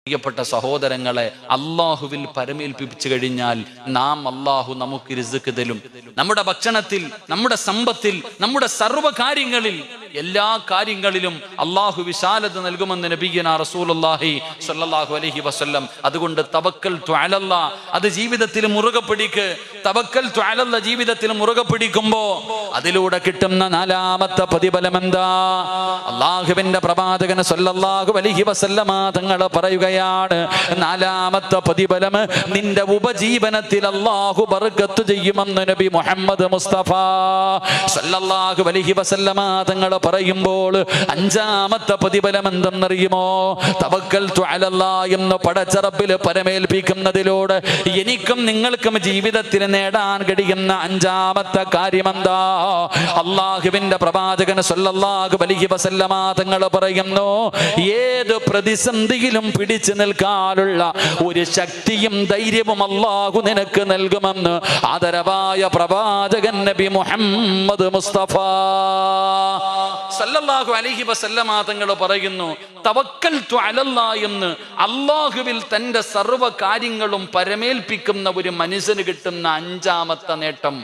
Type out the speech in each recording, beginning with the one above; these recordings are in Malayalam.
പ്രിയപ്പെട്ട സഹോദരങ്ങളെ, അള്ളാഹുവിൽ പരമേൽപ്പിച്ചു കഴിഞ്ഞാൽ അള്ളാഹു നമുക്ക് റിസ്ക് തരും. നമ്മുടെ ഭക്ഷണത്തിൽ, നമ്മുടെ സമ്പത്തിൽ, നമ്മുടെ സർവ്വ കാര്യങ്ങളിൽ, എല്ലാ കാര്യങ്ങളിലും അള്ളാഹു വിശാലത നൽകുമെന്ന് നബിയനാ റസൂലുള്ളാഹി സ്വല്ലല്ലാഹു അലൈഹി വസല്ലം. അതുകൊണ്ട് തവക്കൽതു അലല്ലാഹ്, അത് ജീവിതത്തിൽ മുറുകെ പിടിക്ക്. തവക്കൽതു അലല്ലാഹ് ജീവിതത്തിൽ മുറുകെ പിടിക്കുമ്പോ അതിലൂടെ കിട്ടുന്ന നാലാമത്തെ പ്രതിഫലം എന്താ? അള്ളാഹുവിന്റെ പ്രവാചകൻ സ്വല്ലല്ലാഹു അലൈഹി വസല്ലമ തങ്ങൾ പറയുക, നാലാമത്തെ പ്രതിഫലം, നിന്റെ ഉപജീവനത്തിൽ അല്ലാഹു ബർക്കത്ത് ചെയ്യുമെന്ന് നബി മുഹമ്മദ് മുസ്തഫ സല്ലല്ലാഹു അലൈഹി വസല്ലമ തങ്ങൾ പറയുമ്പോൾ അഞ്ചാമത്തെ പ്രതിഫലം എന്തെന്നറിയുമോ? തവക്കൽതു അലല്ലാഹ് എന്ന് പടച്ച റബ്ബിൽ പരമേൽപ്പിക്കുന്നതിലൂടെ എനിക്കും നിങ്ങൾക്കും ജീവിതത്തിൽ നേടാൻ കഴിയുന്ന അഞ്ചാമത്തെ കാര്യം എന്താ? അല്ലാഹുവിന്റെ പ്രവാചകൻ സല്ലല്ലാഹു അലൈഹി വസല്ലമ തങ്ങൾ പറയുന്നു, ഏത് പ്രതിസന്ധിയിലും പിടിച്ചു നിൽക്കാനുള്ള ഒരു ശക്തിയും ധൈര്യവും അല്ലാഹു നിനക്ക് നൽകുമെന്ന് ആദരവായ പ്രവാചകൻ നബി മുഹമ്മദ് മുസ്തഫ സല്ലല്ലാഹു അലൈഹി വസല്ലമ തങ്ങൾ പറയുന്നു, തവക്കൽതു അലല്ലാഹ് എന്ന് അല്ലാഹുവിൽ തന്റെ സർവ്വ കാര്യങ്ങളും പരമേൽപ്പിക്കുന്ന ഒരു മനുഷ്യന് കിട്ടുന്ന അഞ്ചാമത്തെ നേട്ടം,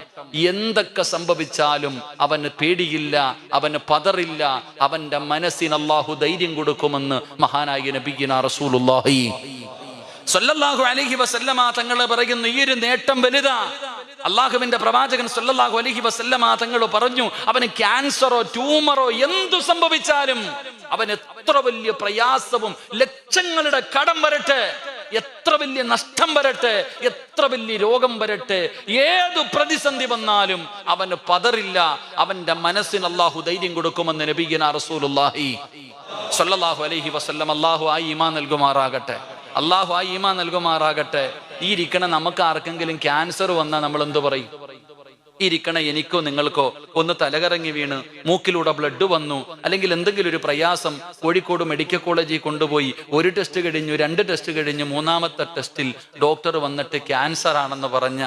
എന്തൊക്കെ സംഭവിച്ചാലും അവന് പേടിയില്ല, അവന് പതറില്ല, അവന്റെ മനസ്സിന് അല്ലാഹു ധൈര്യം കൊടുക്കുമെന്ന് മഹാനായ നബിയിനാ റസൂലുള്ളാഹി സ്വല്ലല്ലാഹു അലൈഹി വസല്ലമ തങ്ങൾ പറയുന്നു. ഈ ഒരു നേട്ടം വലുതാ. അള്ളാഹുവിന്റെ പ്രവാചകൻ സ്വല്ലല്ലാഹു അലൈഹി വസല്ലമ തങ്ങൾ പറഞ്ഞു, അവന് ക്യാൻസറോ ട്യൂമറോ എന്തു സംഭവിച്ചാലും, അവന് എത്ര വലിയ പ്രയാസവും ലക്ഷങ്ങളുടെ കടം വരട്ടെ, എത്ര വലിയ നഷ്ടം വരട്ടെ, എത്ര വലിയ രോഗം വരട്ടെ, ഏതു പ്രതിസന്ധി വന്നാലും അവന് പതറില്ല, അവന്റെ മനസ്സിന് അല്ലാഹു ധൈര്യം കൊടുക്കുമെന്ന് നബിയനാ റസൂലുള്ളാഹി സ്വല്ലല്ലാഹു അലൈഹി വസല്ലം. അല്ലാഹു ആ ഈമാൻ നൽകുമാറാകട്ടെ, അല്ലാഹു ആ ഈമാൻ നൽകുമാറാകട്ടെ. ഈ ഇരിക്കണ നമുക്ക് ആർക്കെങ്കിലും ക്യാൻസർ വന്നാൽ നമ്മൾ എന്തു പറയും? ഇരിക്കണ എനിക്കോ നിങ്ങൾക്കോ ഒന്ന് തലകറങ്ങി വീണ് മൂക്കിലൂടെ ബ്ലഡ് വന്നു, അല്ലെങ്കിൽ എന്തെങ്കിലും ഒരു പ്രയാസം, കോഴിക്കോട് മെഡിക്കൽ കോളേജിൽ കൊണ്ടുപോയി ഒരു ടെസ്റ്റ് കഴിഞ്ഞു, 2 ടെസ്റ്റ് കഴിഞ്ഞു, 3ാമത്തെ ടെസ്റ്റിൽ ഡോക്ടർ വന്നിട്ട് ക്യാൻസർ ആണെന്ന് പറഞ്ഞ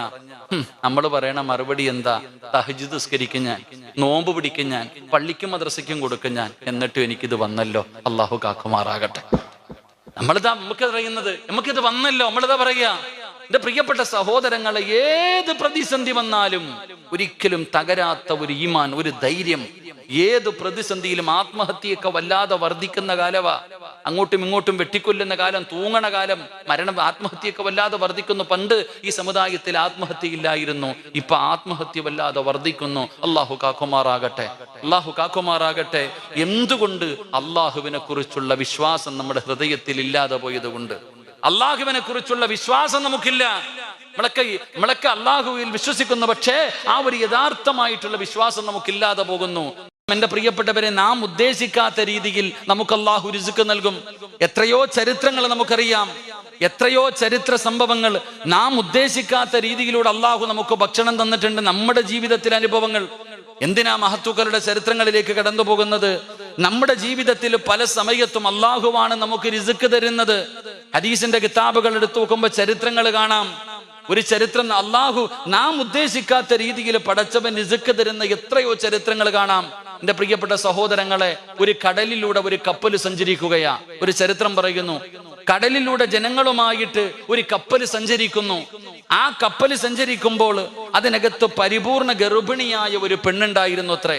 നമ്മൾ പറയണ മറുപടി എന്താ? തഹജ്ജുദ് നിസ്കരിക്കും ഞാൻ, നോമ്പ് പിടിക്കും ഞാൻ, പള്ളിക്കും മദ്രസയ്ക്കും കൊടുക്കും ഞാൻ, എന്നിട്ടും എനിക്കിത് വന്നല്ലോ, അല്ലാഹു കാക്കുമാറാകട്ടെ. നമുക്ക് അറിയുന്നത്, നമുക്കിത് വന്നല്ലോ, നമ്മളിതാ പറയുക. എന്റെ പ്രിയപ്പെട്ട സഹോദരങ്ങളെ, ഏത് പ്രതിസന്ധി വന്നാലും ഒരിക്കലും തകരാത്ത ഒരു ഈമാൻ, ഒരു ധൈര്യം. ഏത് പ്രതിസന്ധിയിലും ആത്മഹത്യയൊക്കെ വല്ലാതെ വർദ്ധിക്കുന്ന കാലവാ, അങ്ങോട്ടും ഇങ്ങോട്ടും വെട്ടിക്കൊല്ലുന്ന കാലം, തൂങ്ങണ കാലം, ആത്മഹത്യയൊക്കെ വല്ലാതെ വർദ്ധിക്കുന്നു. പണ്ട് ഈ സമുദായത്തിൽ ആത്മഹത്യ ഇല്ലായിരുന്നു, ഇപ്പൊ ആത്മഹത്യ വല്ലാതെ വർദ്ധിക്കുന്നു. അല്ലാഹു കാക്കുമാറാകട്ടെ, അല്ലാഹു കാക്കുമാറാകട്ടെ. എന്തുകൊണ്ട്? അള്ളാഹുവിനെ കുറിച്ചുള്ള വിശ്വാസം നമ്മുടെ ഹൃദയത്തിൽ ഇല്ലാതെ പോയത് കൊണ്ട്. അള്ളാഹുവിനെ കുറിച്ചുള്ള വിശ്വാസം നമുക്കില്ല. നമ്മളൊക്കെ അള്ളാഹുവിൽ വിശ്വസിക്കുന്നു, പക്ഷേ ആ ഒരു യഥാർത്ഥമായിട്ടുള്ള വിശ്വാസം നമുക്കില്ലാതെ പോകുന്നു. എന്റെ പ്രിയപ്പെട്ടവരെ, നാം ഉദ്ദേശിക്കാത്ത രീതിയിൽ നമുക്ക് അള്ളാഹു റിസ്ക് നൽകും. എത്രയോ ചരിത്രങ്ങൾ നമുക്കറിയാം, എത്രയോ ചരിത്ര സംഭവങ്ങൾ നാം ഉദ്ദേശിക്കാത്ത രീതിയിലൂടെ അള്ളാഹു നമുക്ക് ഭക്ഷണം തന്നിട്ടുണ്ട്. നമ്മുടെ ജീവിതത്തിലെ അനുഭവങ്ങൾ. എന്തിനാ മഹത്തുക്കളുടെ ചരിത്രങ്ങളിലേക്ക് കടന്നു പോകുന്നത്? നമ്മുടെ ജീവിതത്തിൽ പല സമയത്തും അള്ളാഹുവാണ് നമുക്ക് റിസ്ക് തരുന്നത്. ഹദീസിന്റെ കിതാബുകൾ എടുത്തു നോക്കുമ്പോൾ ചരിത്രങ്ങൾ കാണാം. ഒരു ചരിത്രം, അള്ളാഹു നാം ഉദ്ദേശിക്കാത്ത രീതിയിൽ പടച്ചവൻ റിസ്ക് തരുന്ന എത്രയോ ചരിത്രങ്ങൾ കാണാം. എന്റെ പ്രിയപ്പെട്ട സഹോദരങ്ങളെ, ഒരു കടലിലൂടെ ഒരു കപ്പൽ സഞ്ചരിക്കുകയാ. ഒരു ചരിത്രം പറയുന്നു, കടലിലൂടെ ജനങ്ങളുമായിട്ട് ഒരു കപ്പൽ സഞ്ചരിക്കുന്നു. ആ കപ്പൽ സഞ്ചരിക്കുമ്പോൾ അതിനകത്ത് പരിപൂർണ ഗർഭിണിയായ ഒരു പെണ്ണുണ്ടായിരുന്നു. അത്രേ,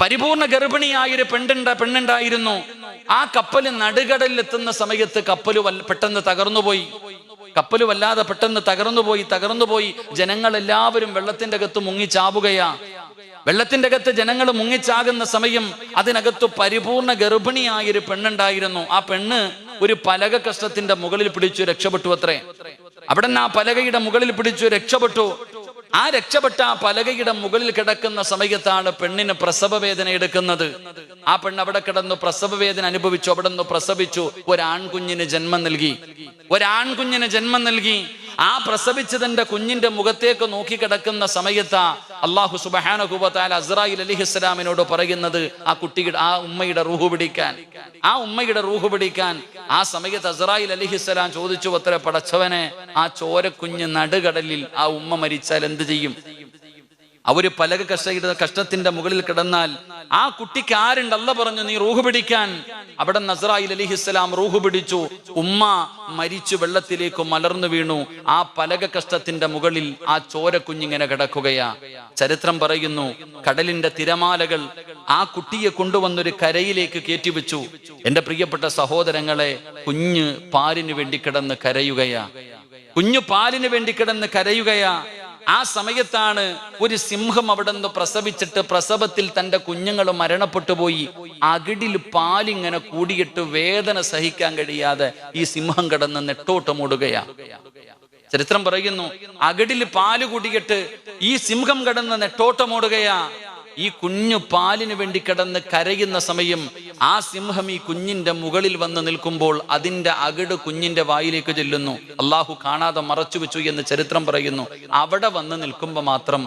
പരിപൂർണ ഗർഭിണിയായ ഒരു പെണ്ണുണ്ടായിരുന്നു. ആ കപ്പൽ നടുകടലിൽ എത്തുന്ന സമയത്ത് കപ്പൽ പെട്ടെന്ന് തകർന്നുപോയി. കപ്പൽ വല്ലാതെ പെട്ടെന്ന് തകർന്നുപോയി. ജനങ്ങളെല്ലാവരും വെള്ളത്തിന്റെ അകത്ത് മുങ്ങിച്ചാവുകയാ. വെള്ളത്തിന്റെ അകത്ത് ജനങ്ങൾ മുങ്ങിച്ചാകുന്ന സമയം അതിനകത്ത് പരിപൂർണ ഗർഭിണിയായ ഒരു പെണ്ണുണ്ടായിരുന്നു. ആ പെണ്ണ് ഒരു പലക കഷ്ണത്തിന്റെ മുകളിൽ പിടിച്ചു രക്ഷപ്പെട്ടു. അത്രേ, അവിടെ ആ പലകയുടെ മുകളിൽ പിടിച്ചു രക്ഷപ്പെട്ടു. ആ രക്ഷപ്പെട്ട ആ പലകയുടെ മുകളിൽ കിടക്കുന്ന സമയത്താണ് പെണ്ണിന് പ്രസവ വേദന എടുക്കുന്നത്. ആ പെണ്ണ് അവിടെ കിടന്നു പ്രസവ വേദന അനുഭവിച്ചു. അവിടെ നിന്ന് പ്രസവിച്ചു, ഒരാൺകുഞ്ഞിന് ജന്മം നൽകി. ആ പ്രസവിച്ചതിന്റെ കുഞ്ഞിന്റെ മുഖത്തേക്ക് നോക്കി കിടക്കുന്ന സമയത്താ അല്ലാഹു സുബ്ഹാനഹു വ തആല അസ്റായീൽ അലൈഹിസ്സലാമിനോട് പറയുന്നത് ആ ഉമ്മയുടെ റൂഹ് പിടിക്കാൻ. ആ സമയത്ത് അസ്റായീൽ അലൈഹിസ്സലാം ചോദിച്ചു, അത്രേ, പടച്ചവനെ, ആ ചോരക്കുഞ്ഞ് നടുകടലിൽ ആ ഉമ്മ മരിച്ചാൽ എന്ത് ചെയ്യും? അവര് പലക കഷ്ടത്തിന്റെ മുകളിൽ കിടന്നാൽ ആ കുട്ടിക്ക് ആരുണ്ട്? അല്ലാഹ് പറഞ്ഞു നീ റൂഹ് പിടിക്കാൻ. അവിടെ നസ്രായിൽ അലൈഹിസ്സലാം റൂഹ് പിടിച്ചു. ഉമ്മ മരിച്ചു വെള്ളത്തിലേക്ക് മലർന്നു വീണു. ആ പലക കഷ്ടത്തിന്റെ മുകളിൽ ആ ചോര കുഞ്ഞിങ്ങനെ കിടക്കുകയാ. ചരിത്രം പറയുന്നു, കടലിന്റെ തിരമാലകൾ ആ കുട്ടിയെ കൊണ്ടുവന്നൊരു കരയിലേക്ക് കയറ്റിവെച്ചു. എന്റെ പ്രിയപ്പെട്ട സഹോദരങ്ങളെ, കുഞ്ഞ് പാലിന് വേണ്ടി കിടന്ന് കരയുകയാ. കുഞ്ഞു പാലിന് വേണ്ടി കിടന്ന് കരയുകയാ. ആ സമയത്താണ് ഒരു സിംഹം അവിടെ നിന്ന് പ്രസവിച്ചിട്ട് പ്രസവത്തിൽ തന്റെ കുഞ്ഞുങ്ങൾ മരണപ്പെട്ടു പോയി. അകിടിൽ പാലിങ്ങനെ കൂടിയിട്ട് വേദന സഹിക്കാൻ കഴിയാതെ ഈ സിംഹം കിടന്ന് നെട്ടോട്ട് മൂടുകയാ. ചരിത്രം പറയുന്നു, അകിടിൽ പാല് കൂടിയിട്ട് ഈ സിംഹം കിടന്ന് നെട്ടോട്ടമോടുകയാ. ഈ കുഞ്ഞു പാലിന് വേണ്ടി കിടന്ന് കരയുന്ന സമയം ആ സിംഹം ഈ കുഞ്ഞിന്റെ മുകളിൽ വന്ന് നിൽക്കുമ്പോൾ അതിന്റെ അകിട് കുഞ്ഞിന്റെ വായിലേക്ക് ചെല്ലുന്നു. അള്ളാഹു കാണാതെ മറച്ചു വെച്ചു എന്ന് ചരിത്രം പറയുന്നു. അവിടെ വന്ന് നിൽക്കുമ്പോൾ മാത്രം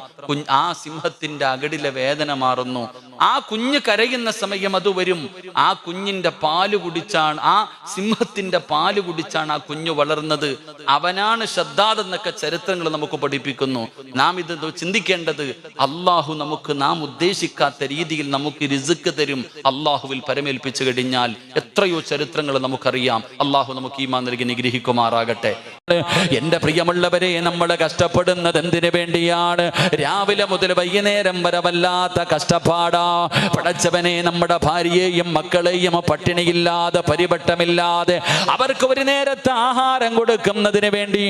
ആ സിംഹത്തിന്റെ അകിടിലെ വേദന മാറുന്നു. ആ കുഞ്ഞ് കരയുന്ന സമയം അത് വരും. ആ കുഞ്ഞിന്റെ പാല് കുടിച്ചാണ്, ആ സിംഹത്തിന്റെ പാല് കുടിച്ചാണ് ആ കുഞ്ഞു വളർന്നത്. അവനാണ് ഷദ്ദാദ് എന്നൊക്കെ ചരിത്രങ്ങൾ നമുക്ക് പഠിപ്പിക്കുന്നു. നാം ഇത് ചിന്തിക്കേണ്ടത്, അള്ളാഹു നമുക്ക് നാം ഉദ്ദേശിക്കാത്ത രീതിയിൽ നമുക്ക് റിസ്ക് തരും. അള്ളാഹുവിൽ പരമേൽപ്പിച്ചു കഴിഞ്ഞാൽ എത്രയോ ചരിത്രങ്ങൾ നമുക്കറിയാം. അള്ളാഹു നമുക്ക് ഈമാൻ നൽകി നിഗ്രഹിക്കുമാറാകട്ടെ. എന്റെ പ്രിയമുള്ളവരെ, നമ്മൾ കഷ്ടപ്പെടുന്നത് എന്തിനു വേണ്ടിയാണ്? രാവിലെ മുതൽ വൈകുന്നേരം വരെ വല്ലാത്ത കഷ്ടപ്പാടാ. പടച്ചവനെ, നമ്മുടെ ഭാര്യയെയും മക്കളെയും പട്ടിണിയില്ലാതെ പരിവട്ടമില്ലാതെ അവർക്ക് ഒരു നേരത്തെ ആഹാരം കൊടുക്കുന്നതിന് വേണ്ടി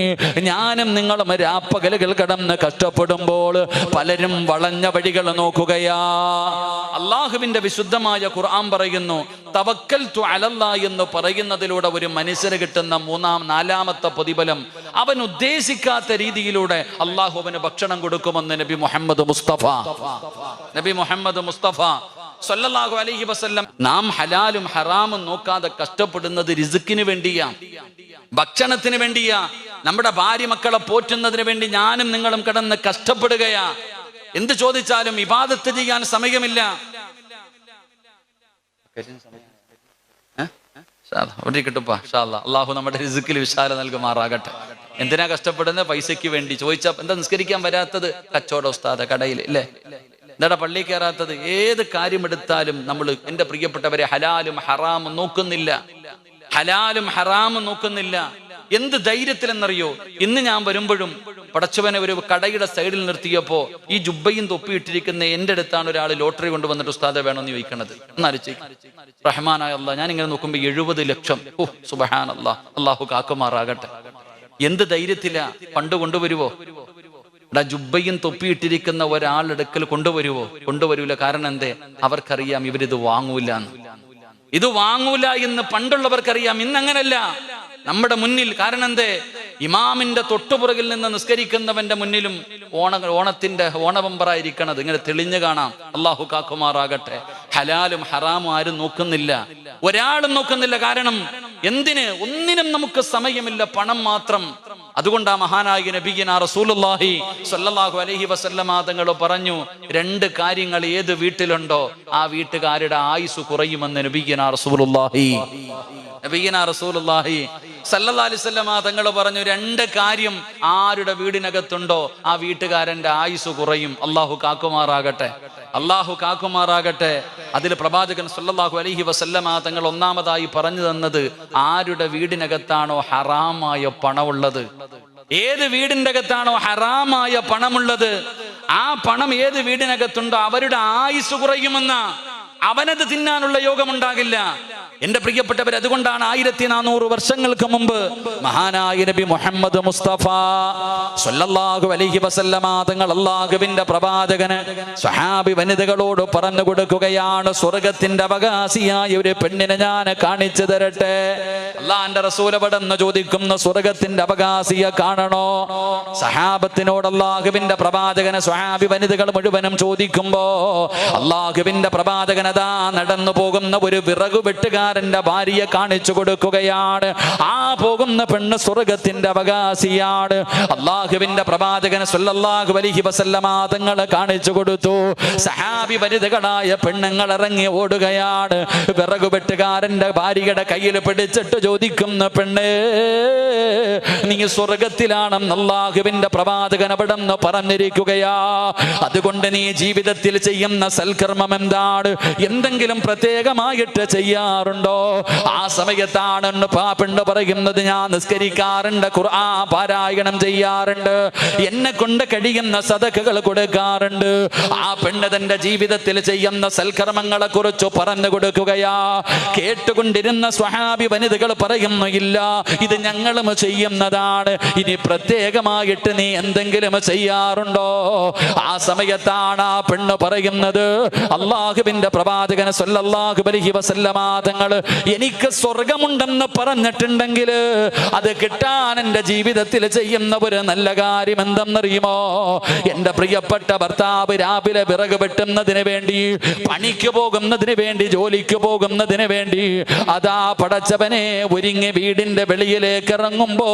ഞാനും നിങ്ങളും രാപ്പകലുകൾ കടന്ന് കഷ്ടപ്പെടുമ്പോൾ പലരും വളഞ്ഞ വഴികൾ നോക്കുകയാ. അള്ളാഹുവിന്റെ വിശുദ്ധമായ ഖുർആൻ പറയുന്നു, തവക്കൽതു അലല്ലാഹ് എന്ന് പറയുന്നതിലൂടെ ഒരു മനുഷ്യന് കിട്ടുന്ന നാലാമത്തെ പ്രതിഫലം, അവൻ ഉദ്ദേശിക്കാത്ത രീതിയിലൂടെ അള്ളാഹു അവന് ഭക്ഷണം കൊടുക്കുമെന്ന് നബി മുഹമ്മദ് മുസ്തഫ സല്ലല്ലാഹു അലൈഹി വസല്ലം. നാം ഹലാലും ഹറാമും നോക്കാതെ കഷ്ടപ്പെടുന്നത് റിസ്കിന് വേണ്ടിയാ, ഭക്ഷണത്തിന് വേണ്ടിയാ. നമ്മുടെ ഭാര്യ മക്കളെ പോറ്റുന്നതിന് വേണ്ടി ഞാനും നിങ്ങളും കിടന്ന് കഷ്ടപ്പെടുകയാ. എന്ത് ചോദിച്ചാലും ഇബാദത്ത് ചെയ്യാൻ സമയമില്ല. അള്ളാഹു നമ്മുടെ റിസ്കിൽ വിശാല നൽകുമാറാകട്ടെ. എന്തിനാ കഷ്ടപ്പെടുന്നത്? പൈസയ്ക്ക് വേണ്ടി. ചോദിച്ചാ എന്താ നിസ്കരിക്കാൻ വരാത്തത്? കച്ചവട ഉസ്താദ കടയിൽ ഇല്ലേ? എന്താ പള്ളി കയറാത്തത്? ഏത് കാര്യം എടുത്താലും നമ്മൾ, എന്റെ പ്രിയപ്പെട്ടവരെ, ഹലാലും ഹറാമും നോക്കുന്നില്ല. ഹലാലും ഹറാമും നോക്കുന്നില്ല. എന്ത് ധൈര്യത്തിലെന്നറിയോ? ഇന്ന് ഞാൻ വരുമ്പോഴും പടച്ചവനെ ഒരു കടയുടെ സൈഡിൽ നിർത്തിയപ്പോ ഈ ജുബ്ബയും തൊപ്പിയിട്ടിരിക്കുന്ന എന്റെ അടുത്താണ് ഒരാൾ ലോട്ടറി കൊണ്ടുവന്നിട്ട് ഉസ്താദെ വേണമെന്ന് ചോദിക്കണത്. എന്നാലോചിച്ച്, റഹ്മാനായ അല്ലാഹ്, ഞാൻ ഇങ്ങനെ നോക്കുമ്പോ 70 ലക്ഷം. സുബ്ഹാനല്ലാഹ്, അള്ളാഹു കാക്കുമാറാകട്ടെ. എന്ത് ധൈര്യത്തിലാ? പണ്ട് കൊണ്ടുവരുവോ? ജുബ്ബയും തൊപ്പിയിട്ടിരിക്കുന്ന ഒരാളെടുക്കൽ കൊണ്ടുവരുവോ? കൊണ്ടുവരൂല. കാരണം എന്തേ? അവർക്കറിയാം ഇവരിത് വാങ്ങൂല. ഇത് വാങ്ങൂല എന്ന് പണ്ടുള്ളവർക്കറിയാം. ഇന്നങ്ങനല്ല. നമ്മുടെ മുന്നിൽ, കാരണം എന്തേ? ഇമാമിന്റെ തൊട്ടുപുറകിൽ നിന്ന് നിസ്കരിക്കുന്നവന്റെ മുന്നിലും ഓണത്തിന്റെ ഓണബമ്പറായിരിക്കണത് ഇങ്ങനെ തെളിഞ്ഞു കാണാം. അള്ളാഹു കാക്കുമാറാകട്ടെ. ഹലാലും ഹറാമും ആരും നോക്കുന്നില്ല, ഒരാളും നോക്കുന്നില്ല. കാരണം എന്തിന്? ഒന്നിനും നമുക്ക് സമയമില്ല, പണം മാത്രം. അതുകൊണ്ടാ മഹാനായ നബിയിന റസൂലുള്ളാഹി സ്വല്ലല്ലാഹു അലൈഹി വസല്ലമ തങ്ങൾ പറഞ്ഞു, 2 കാര്യങ്ങൾ ഏത് വീട്ടിലുണ്ടോ ആ വീട്ടുകാരുടെ ആയുസ് കുറയുമെന്ന് നബിയിന റസൂലുള്ളാഹി സല്ലല്ലാഹു അലൈഹി വസല്ലമ തങ്ങൾ പറഞ്ഞു, 2 കാര്യം ആരുടെ വീടിനകത്തുണ്ടോ ആ വീട്ടുകാരന്റെ ആയുസ് കുറയും. അള്ളാഹു കാക്കുമാറാകട്ടെ, അള്ളാഹു കാക്കുമാറാകട്ടെ. അതിൽ പ്രവാചകൻ സല്ലല്ലാഹു അലൈഹി വസല്ലമ തങ്ങൾ ഒന്നാമതായി പറഞ്ഞു തന്നത്, ആരുടെ വീടിനകത്താണോ ഹറാമായ പണമുള്ളത്, ഏത് വീടിന്റെ അകത്താണോ ഹറാമായ പണമുള്ളത്, ആ പണം ഏത് വീടിനകത്തുണ്ടോ അവരുടെ ആയുസ് കുറയുമെന്ന. അവനത് തിന്നാനുള്ള യോഗമുണ്ടാകില്ല. എന്റെ പ്രിയപ്പെട്ടവർ, അതുകൊണ്ടാണ് 1400 വർഷങ്ങൾക്ക് മുമ്പ് മഹാനായ നബി മുഹമ്മദ് മുസ്തഫ സ്വല്ലല്ലാഹു അലൈഹി വസല്ലമ തങ്ങൾ അല്ലാഹുവിന്റെ പ്രവാചകന് സ്വഹാബി വനിതകളോട് പറഞ്ഞു കൊടുക്കുകയാണ്, സ്വർഗത്തിന്റെ അവകാശിയായ ഒരു പെണ്ണിനെ ഞാൻ കാണിച്ചു തരട്ടെ. അല്ലാഹുവിന്റെ റസൂൽ എവിടെന്ന് ചോദിക്കുന്ന, സ്വർഗത്തിന്റെ അവകാശിയെ കാണണോ? സഹാബത്തിനോട് അല്ലാഹുവിന്റെ പ്രവാചകനെ സ്വഹാബി വനിതകൾ മുഴുവനും ചോദിക്കുമ്പോ അല്ലാഹുവിന്റെ പ്രവാചകൻ അതാ നടന്നു പോകുന്ന ഒരു വിറകു വെട്ടുകാരന്റെ ഭാര്യയെ കാണിച്ചു കൊടുക്കുകയാണ്. ആ പോകുന്ന പെണ്ണ് സ്വർഗത്തിന്റെ അവകാശിയാണ്. അല്ലാഹുവിന്റെ പ്രവാചകൻ സ്വല്ലല്ലാഹു അലൈഹി വസല്ലമ തങ്ങൾ കാണിച്ചു കൊടുത്തു. സഹാബി വനിതകളായ പെണ്ണുങ്ങൾ ഇറങ്ങി ഓടുകയാണ്. വിറകു വെട്ടുകാരന്റെ ഭാര്യയുടെ കയ്യിൽ പിടിച്ചിട്ട് ചോദിക്കുന്ന, പെണ്ണേ നീ സ്വർഗത്തിലാണെന്ന് അല്ലാഹുവിന്റെ പ്രവാചകൻ അവിടെന്ന് പറഞ്ഞിരിക്കുകയാ. അതുകൊണ്ട് നീ ജീവിതത്തിൽ ചെയ്യുന്ന സൽക്കർമ്മം എന്താണ്? എന്തെങ്കിലും പ്രത്യേകമായിട്ട് ചെയ്യാറുണ്ടോ? ആ സമയത്താണ് പാപ്പെണ്ണ് പറയുന്നത്, ഞാൻ നിസ്കരിക്കാറുണ്ട്, ഖുർആൻ പാരായണം ചെയ്യാറുണ്ട്, എന്നെ കൊണ്ട് കഴിയുന്ന സദഖകൾ കൊടുക്കാറുണ്ട്. ആ പെണ്ണ് തന്റെ ജീവിതത്തിൽ ചെയ്യുന്ന സൽക്കർമ്മങ്ങളെ കുറിച്ച് പറഞ്ഞു കൊടുക്കുകയാ. കേട്ടുകൊണ്ടിരുന്ന സ്വഹാബി വനിതകൾ പറയുന്നു, ഇല്ല, ഇത് ഞങ്ങളും ചെയ്യുന്നതാണ്, ഇനി പ്രത്യേകമായിട്ട് നീ എന്തെങ്കിലും ചെയ്യാറുണ്ടോ? ആ സമയത്താണ് ആ പെണ്ണ് പറയുന്നത്, അല്ലാഹുവിന്റെ പ്രവാചകൻ സല്ലല്ലാഹു അലൈഹി വസല്ലമ തങ്ങൾ എനിക്ക് സ്വർഗമുണ്ടെന്ന് പറഞ്ഞിട്ടുണ്ടെങ്കിൽ അത് കിട്ടാൻ എൻ്റെ ജീവിതത്തിൽ ചെയ്യുന്ന ഒരു നല്ല കാര്യം എന്തെന്നറിയുമോ? എൻ്റെ പ്രിയപ്പെട്ട ഭർത്താവ് രാവിലെ വിറക് വെട്ടുന്നതിന് വേണ്ടി, പണിക്ക് പോകുന്നതിന് വേണ്ടി, ജോലിക്ക് പോകുന്നതിന് വേണ്ടി അതാ പടച്ചവനെ ഒരുങ്ങി വീടിന്റെ വെളിയിലേക്ക് ഇറങ്ങുമ്പോ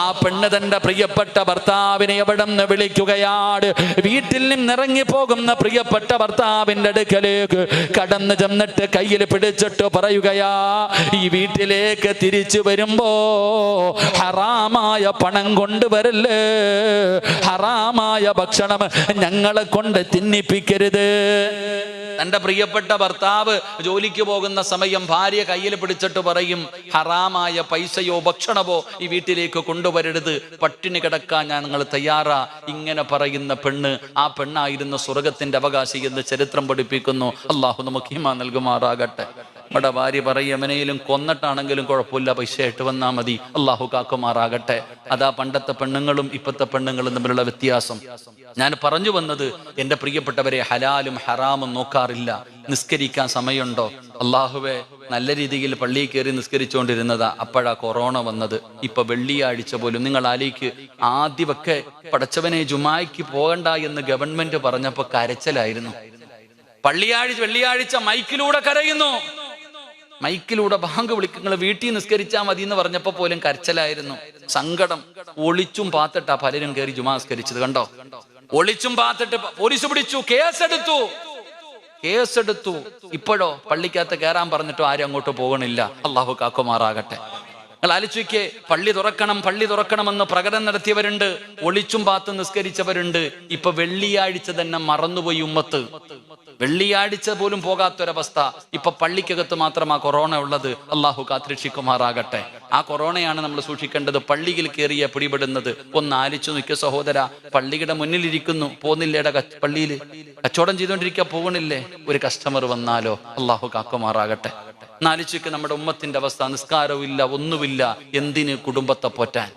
ആ പെണ്ണ് തന്റെ പ്രിയപ്പെട്ട ഭർത്താവിനെ എവിടെ നിന്ന് വിളിക്കുകയാണ്. വീട്ടിൽ നിന്നിറങ്ങി പോകുന്ന പ്രിയപ്പെട്ട ഭർത്താവിന്റെ അടുക്കലേക്ക് കടന്നു ചെന്നിട്ട് കയ്യിൽ പിടിച്ചിട്ട് പറയുകയാ, ഈ വീട്ടിലേക്ക് തിരിച്ചു വരുമ്പോ ഹറാമായ പണം കൊണ്ടുവരല്ലേ, ഹറാമായ ഭക്ഷണം ഞങ്ങളെ കൊണ്ട് തിന്നിപ്പിക്കരുത്. തന്റെ പ്രിയപ്പെട്ട ഭർത്താവ് ജോലിക്ക് പോകുന്ന സമയം ഭാര്യ കയ്യിൽ പിടിച്ചിട്ട് പറയും, ഹറാമായ പൈസയോ ഭക്ഷണമോ ഈ വീട്ടിലേക്ക് കൊണ്ടുവരരുത്, പട്ടിണി കിടക്കാൻ ഞങ്ങൾ തയ്യാറാ. ഇങ്ങനെ പറയുന്ന പെണ്ണ്, ആ പെണ്ണായിരുന്നു സ്വർഗത്തിന്റെ അവകാശി എന്ന് ചരിത്രം പഠിപ്പിക്കുന്നു. അള്ളാഹു നമുക്ക് ഈമാൻ നൽകുമാറാകട്ടെ. നമ്മുടെ ഭാര്യ പറയും, എവനെയും കൊന്നിട്ടാണെങ്കിലും കുഴപ്പമില്ല, പൈസ ആയിട്ട് വന്നാൽ മതി. അള്ളാഹു കാക്കുമാറാകട്ടെ. അതാ പണ്ടത്തെ പെണ്ണുങ്ങളും ഇപ്പോഴത്തെ പെണ്ണുങ്ങളും തമ്മിലുള്ള വ്യത്യാസം. ഞാൻ പറഞ്ഞു വന്നത്, എൻ്റെ പ്രിയപ്പെട്ടവരെ, ഹലാലും ഹറാമും നോക്കാറില്ല. നിസ്കരിക്കാൻ സമയമുണ്ടോ? അള്ളാഹുവെ, നല്ല രീതിയിൽ പള്ളിയിൽ കയറി നിസ്കരിച്ചുകൊണ്ടിരുന്നതാ, അപ്പോഴാ കൊറോണ വന്നത്. ഇപ്പൊ വെള്ളിയാഴ്ച പോലും നിങ്ങൾ ആലേക്ക്, ആദ്യമൊക്കെ പടച്ചവനെ ജുമായ്ക്ക് പോകണ്ട എന്ന് ഗവൺമെന്റ് പറഞ്ഞപ്പോ കരച്ചിലായിരുന്നു. വെള്ളിയാഴ്ച മൈക്കിലൂടെ കരയുന്നു, മൈക്കിലൂടെ ബാങ്ക് വിളിക്കുന്ന വീട്ടിൽ നിസ്കരിച്ചാൽ മതി എന്ന് പറഞ്ഞപ്പോ പോലും കരച്ചിലായിരുന്നു, സങ്കടം. ഒളിച്ചും പാത്തിട്ടാ പലരും കയറി ജുമാ നിസ്കരിച്ചത്, കണ്ടോ? ഒളിച്ചും പാത്തിട്ട് പോലീസ് പിടിച്ചു, കേസെടുത്തു. ഇപ്പോഴോ പള്ളിക്കകത്ത് കയറാൻ പറഞ്ഞിട്ടോ ആരും അങ്ങോട്ട് പോകണില്ല. അള്ളാഹു കാക്കുമാറാകട്ടെ. നിങ്ങൾ ആലോചിക്കേ, പള്ളി തുറക്കണമെന്ന് പ്രകടനം നടത്തിയവരുണ്ട്, ഒളിച്ചും പാത്ത് നിസ്കരിച്ചവരുണ്ട്. ഇപ്പൊ വെള്ളിയാഴ്ച തന്നെ മറന്നുപോയി ഉമ്മത്ത്. വെള്ളിയാഴ്ച പോലും പോകാത്തൊരവസ്ഥ. ഇപ്പൊ പള്ളിക്കകത്ത് മാത്രമാ കൊറോണ ഉള്ളത്. അള്ളാഹു കാത്തിരക്ഷിക്കുമാറാകട്ടെ. ആ കൊറോണയാണ് നമ്മൾ സൂക്ഷിക്കേണ്ടത്. പള്ളിയിൽ കയറിയ പിടിപെടുന്നത്. ഒന്ന് ആലിച്ചു നിൽക്കുക സഹോദര, പള്ളിയുടെ മുന്നിലിരിക്കുന്നു, പോന്നില്ലേടെ പള്ളിയിൽ കച്ചവടം ചെയ്തുകൊണ്ടിരിക്കുക, പോകണില്ലേ? ഒരു കസ്റ്റമർ വന്നാലോ? അള്ളാഹു കാക്കുമാറാകട്ടെ. നാലിച്ചയ്ക്ക് നമ്മുടെ ഉമ്മത്തിന്റെ അവസ്ഥ, നിസ്കാരവും ഇല്ല, ഒന്നുമില്ല. എന്തിന്? കുടുംബത്തെ പോറ്റാൻ,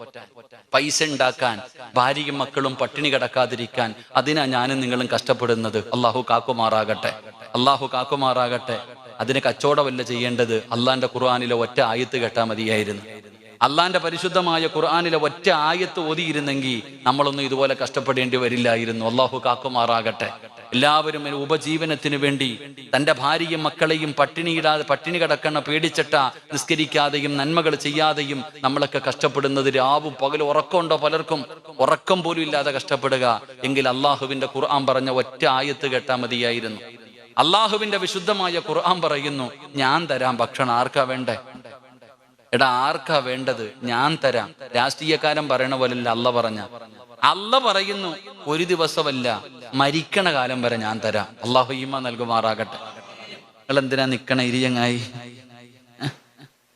പൈസ ഉണ്ടാക്കാൻ, ഭാര്യയും മക്കളും പട്ടിണി കിടക്കാതിരിക്കാൻ. അതിനാ ഞാനും നിങ്ങളും കഷ്ടപ്പെടുന്നത്. അള്ളാഹു കാക്കുമാറാകട്ടെ. അതിന് കച്ചവടമല്ല ചെയ്യേണ്ടത്. അള്ളാന്റെ ഖുർആനിലെ ഒറ്റ ആയത്ത് കേട്ടാൽ മതിയായിരുന്നു. അള്ളാന്റെ പരിശുദ്ധമായ ഖുർആനിലെ ഒറ്റ ആയത്ത് ഓതിയിരുന്നെങ്കിൽ നമ്മളൊന്നും ഇതുപോലെ കഷ്ടപ്പെടേണ്ടി വരില്ലായിരുന്നു. അള്ളാഹു കാക്കുമാറാകട്ടെ. എല്ലാവരും ഉപജീവനത്തിന് വേണ്ടി തൻ്റെ ഭാര്യയും മക്കളെയും പട്ടിണി കിടക്കണ പേടിച്ചിട്ട നിസ്കരിക്കാതെയും നന്മകൾ ചെയ്യാതെയും നമ്മളൊക്കെ കഷ്ടപ്പെടുന്നത്. രാവും പകലും ഉറക്കമുണ്ടോ? പലർക്കും ഉറക്കം പോലും ഇല്ലാതെ കഷ്ടപ്പെടുക. എങ്കിൽ അള്ളാഹുവിന്റെ ഖുർആൻ പറഞ്ഞ ഒറ്റ ആയത്ത് കേട്ടാൽ മതിയായിരുന്നു. അള്ളാഹുവിന്റെ വിശുദ്ധമായ ഖുർആൻ പറയുന്നു, ഞാൻ തരാം ഭക്ഷണം. ആർക്കാ വേണ്ടേ? എടാ, ആർക്കാ വേണ്ടത്? ഞാൻ തരാം. രാഷ്ട്രീയക്കാരൻ പറയണ പോലല്ല അല്ല പറയുന്നു, ഒരു ദിവസമല്ല, മരിക്കണ കാലം വരെ ഞാൻ തരാം. അള്ളാഹു ഈമാൻ നൽകുമാറാകട്ടെ. നിങ്ങൾ എന്തിനാ നിക്കണ ഇരിയങ്ങായി?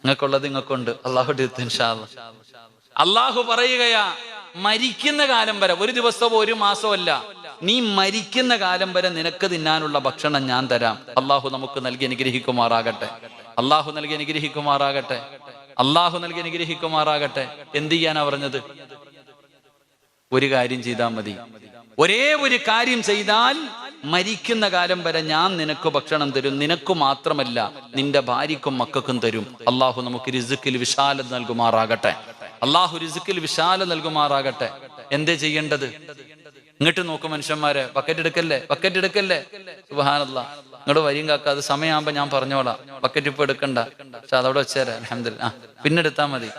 നിങ്ങൾക്കുള്ളത് നിങ്ങൾക്കുണ്ട്. അള്ളാഹു പറയുകയാ, മരിക്കുന്ന കാലം വരെ, ഒരു ദിവസമോ ഒരു മാസമോ അല്ല, നീ മരിക്കുന്ന കാലം വരെ നിനക്ക് തിന്നാനുള്ള ഭക്ഷണം ഞാൻ തരാം. അള്ളാഹു നമുക്ക് നൽകി അനുഗ്രഹിക്കുമാറാകട്ടെ. എന്ത് ചെയ്യാനാ പറഞ്ഞത്? ഒരു കാര്യം ചെയ്താൽ മതി. ഒരേ ഒരു കാര്യം ചെയ്താൽ മരിക്കുന്ന കാലം വരെ ഞാൻ നിനക്ക് ഭക്ഷണം തരും. നിനക്ക് മാത്രമല്ല, നിന്റെ ഭാര്യക്കും മക്കൾക്കും തരും. അള്ളാഹു നമുക്ക് റിസ്ക്കിൽ വിശാലത നൽകുമാറാകട്ടെ. എന്തേ ചെയ്യേണ്ടത്? ഇങ്ങോട്ട് നോക്കും മനുഷ്യന്മാരെ, ബക്കറ്റ് എടുക്കല്ലേ. സുബ്ഹാനല്ലാഹ്, ഇങ്ങോട്ട് വരിയും കാക്കാതെ സമയമാകുമ്പോ ഞാൻ പറഞ്ഞോളാം. ബക്കറ്റ് ഇപ്പൊ എടുക്കണ്ട, പക്ഷെ അതവിടെ വെച്ചേരാ. അൽഹംദുലില്ലാഹ്, പിന്നെ എടുത്താൽ മതി.